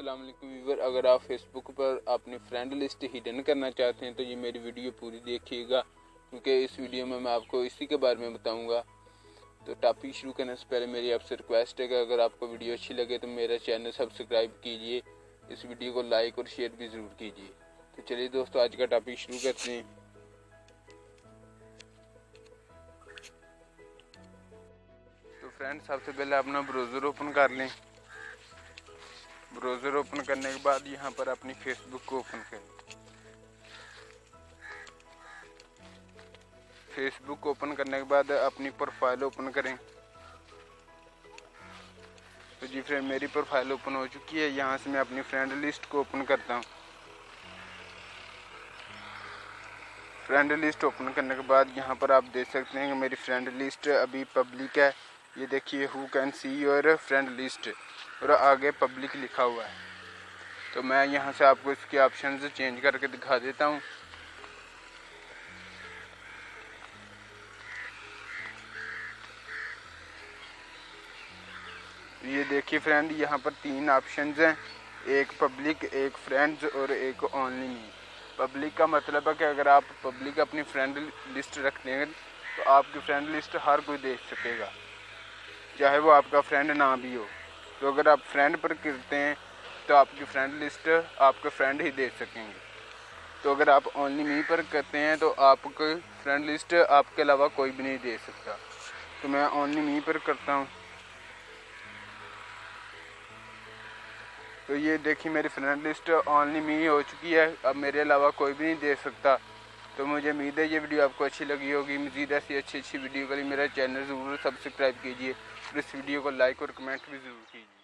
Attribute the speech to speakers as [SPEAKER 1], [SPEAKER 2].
[SPEAKER 1] अस्सलाम वालेकुम व्यूअर, अगर आप फेसबुक पर अपनी फ्रेंड लिस्ट हिडन करना चाहते हैं तो ये मेरी वीडियो पूरी देखिएगा, क्योंकि इस वीडियो में मैं आपको इसी के बारे में बताऊंगा। तो टॉपिक शुरू करने से पहले मेरी आपसे रिक्वेस्ट है कि अगर आपको वीडियो अच्छी लगे तो मेरा चैनल सब्सक्राइब कीजिए, इस वीडियो को लाइक और शेयर भी ज़रूर कीजिए। तो चलिए दोस्तों, आज का टॉपिक शुरू करते हैं। तो फ्रेंड्स, सबसे पहले अपना ब्राउज़र ओपन कर लें। ब्राउज़र ओपन करने के बाद यहाँ पर अपनी फेसबुक को ओपन करें। फेसबुक ओपन करने के बाद अपनी प्रोफाइल ओपन करें। तो जी फ्रेंड, मेरी प्रोफाइल ओपन हो चुकी है। यहाँ से मैं अपनी फ्रेंड लिस्ट को ओपन करता हूँ। फ्रेंड लिस्ट ओपन करने के बाद यहाँ पर आप देख सकते हैं कि मेरी फ्रेंड लिस्ट अभी पब्लिक है। ये देखिए, who can see your friend list, और आगे पब्लिक लिखा हुआ है। तो मैं यहाँ से आपको इसके ऑप्शंस चेंज करके दिखा देता हूँ। ये देखिए फ्रेंड, यहाँ पर 3 ऑप्शंस हैं, एक पब्लिक, एक फ्रेंड्स और एक ओनली मी। पब्लिक का मतलब है कि अगर आप पब्लिक अपनी फ्रेंड लिस्ट रखते हैं तो आपकी फ्रेंड लिस्ट हर कोई देख सकेगा, चाहे वो आपका फ्रेंड ना भी हो। तो अगर आप फ्रेंड पर करते हैं तो आपकी फ्रेंड लिस्ट आपके फ्रेंड ही देख सकेंगे। तो अगर आप ओनली मी पर करते हैं तो आपकी फ्रेंड लिस्ट आपके अलावा कोई भी नहीं देख सकता। तो मैं ओनली मी पर करता हूँ। तो ये देखिए, मेरी फ्रेंड लिस्ट ओनली मी हो चुकी है। अब मेरे अलावा कोई भी नहीं देख सकता। तो मुझे उम्मीद है ये वीडियो आपको अच्छी लगी होगी। मज़ीद ऐसी अच्छी वीडियो के लिए मेरा चैनल ज़रूर सब्सक्राइब कीजिए और इस वीडियो को लाइक और कमेंट भी ज़रूर कीजिए।